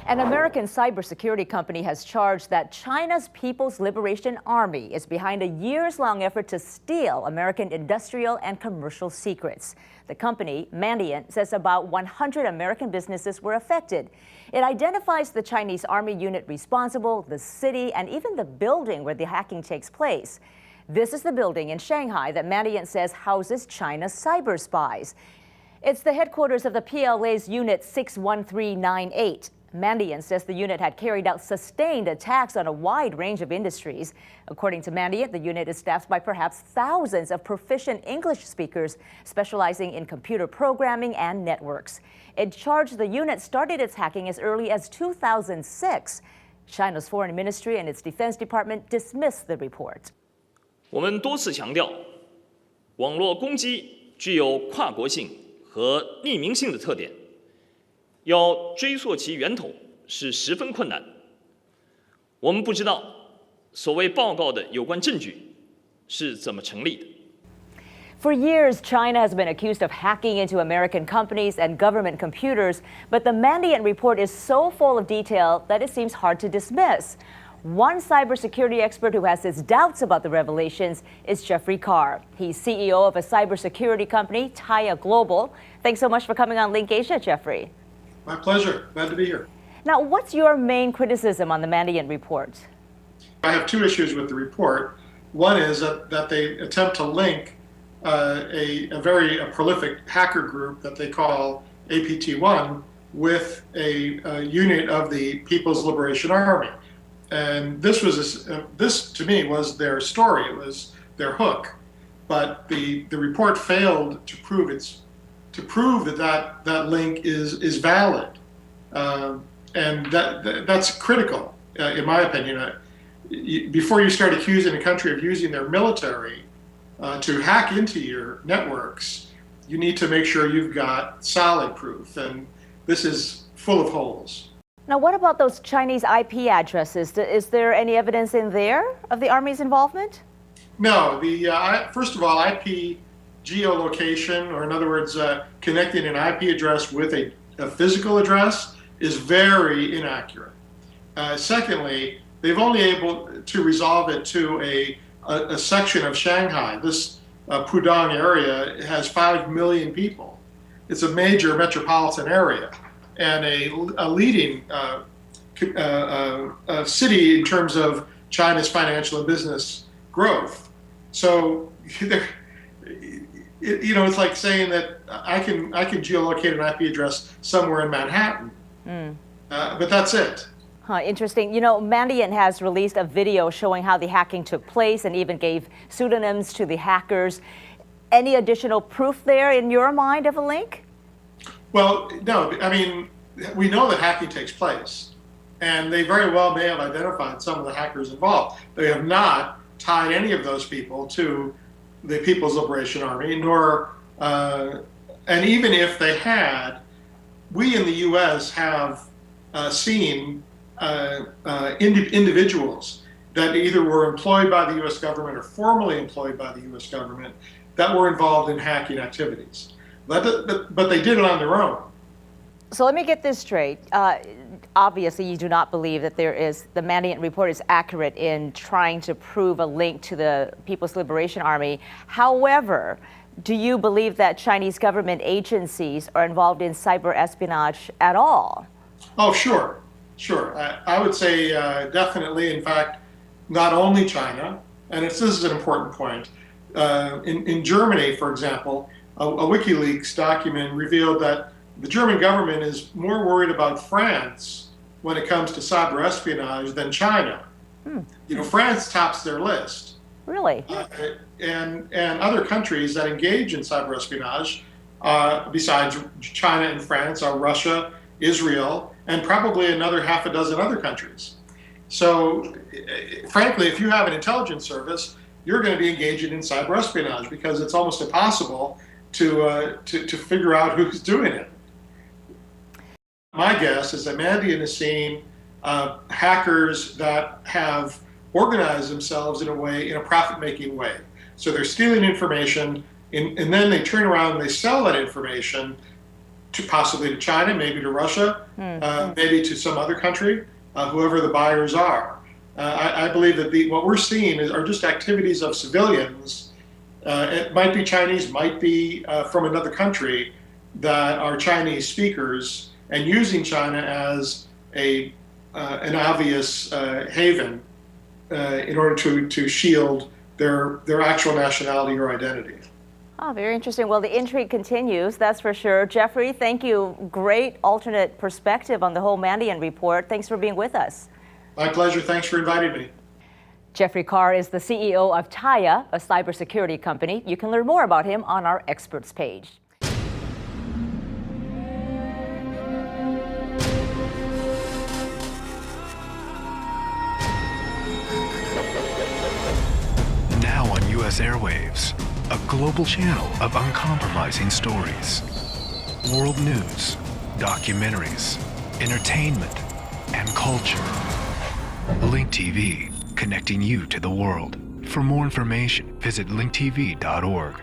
An American cybersecurity company has charged that China's People's Liberation Army is behind a years-long effort to steal American industrial and commercial secrets. The company, Mandiant, says about 100 American businesses were affected. It identifies the Chinese Army unit responsible, the city, and even the building where the hacking takes place. This is the building in Shanghai that Mandiant says houses China's cyber spies. It's the headquarters of the PLA's Unit 61398. Mandiant says the unit had carried out sustained attacks on a wide range of industries. According to Mandiant, the unit is staffed by perhaps thousands of proficient English speakers specializing in computer programming and networks. It charged the unit started its hacking as early as 2006. China's Foreign Ministry and its Defense Department dismissed the report. 我们多次强调，网络攻击具有跨国性和匿名性的特点。 要追溯其源头是十分困难。我们不知道所谓报告的有关证据是怎么成立的。For years, China has been accused of hacking into American companies and government computers, but the Mandiant report is so full of detail that it seems hard to dismiss. One cybersecurity expert who has his doubts about the revelations is Jeffrey Carr. He's CEO of a cybersecurity company, Taya Global. Thanks so much for coming on LinkAsia, Jeffrey. My pleasure. Glad to be here. Now, what's your main criticism on the Mandiant report? I have two issues with the report. One is that they attempt to link a very prolific hacker group that they call APT1 with a unit of the People's Liberation Army. And this to me was their story. It was their hook. But the report failed to prove that link is valid, and that's critical, in my opinion. Before you start accusing a country of using their military to hack into your networks, you need to make sure you've got solid proof, and this is full of holes. Now, what about those Chinese IP addresses? Is there any evidence in there of the Army's involvement? No. First of all, IP geolocation, or in other words, connecting an IP address with a physical address, is very inaccurate. Secondly, they've only able to resolve it to a section of Shanghai. This Pudong area has 5 million people. It's a major metropolitan area and a leading city in terms of China's financial and business growth. So it's like saying that I can geolocate an IP address somewhere in Manhattan, but that's it. Interesting. You know, Mandiant has released a video showing how the hacking took place and even gave pseudonyms to the hackers. Any additional proof there in your mind of a link? Well, no. I mean, we know that hacking takes place, and they very well may have identified some of the hackers involved. They have not tied any of those people to the People's Liberation Army, nor, and even if they had, we in the U.S. have seen individuals that either were employed by the U.S. government or formerly employed by the U.S. government that were involved in hacking activities. But they did it on their own. So let me get this straight. Obviously, you do not believe that the Mandiant report is accurate in trying to prove a link to the People's Liberation Army. However, do you believe that Chinese government agencies are involved in cyber espionage at all? Oh, sure. I would say definitely. In fact, not only China, and this is an important point. In Germany, for example, a WikiLeaks document revealed that the German government is more worried about France when it comes to cyber espionage than China. France tops their list. Really? And other countries that engage in cyber espionage, besides China and France, are Russia, Israel, and probably another half a dozen other countries. So, frankly, if you have an intelligence service, you're going to be engaging in cyber espionage because it's almost impossible to figure out who's doing it. My guess is that Mandiant is seeing hackers that have organized themselves in a profit-making way. So they're stealing information, and then they turn around and they sell that information possibly to China, maybe to Russia, maybe to some other country, whoever the buyers are. I believe that what we're seeing are just activities of civilians. It might be Chinese, might be from another country that are Chinese speakers, and using China as an obvious haven in order to shield their actual nationality or identity. Oh, very interesting. Well, the intrigue continues, that's for sure. Jeffrey, thank you. Great alternate perspective on the whole Mandiant report. Thanks for being with us. My pleasure. Thanks for inviting me. Jeffrey Carr is the CEO of Taya, a cybersecurity company. You can learn more about him on our experts page. Now on U.S. airwaves, a global channel of uncompromising stories. World news, documentaries, entertainment, and culture. Link TV, connecting you to the world. For more information, visit linktv.org.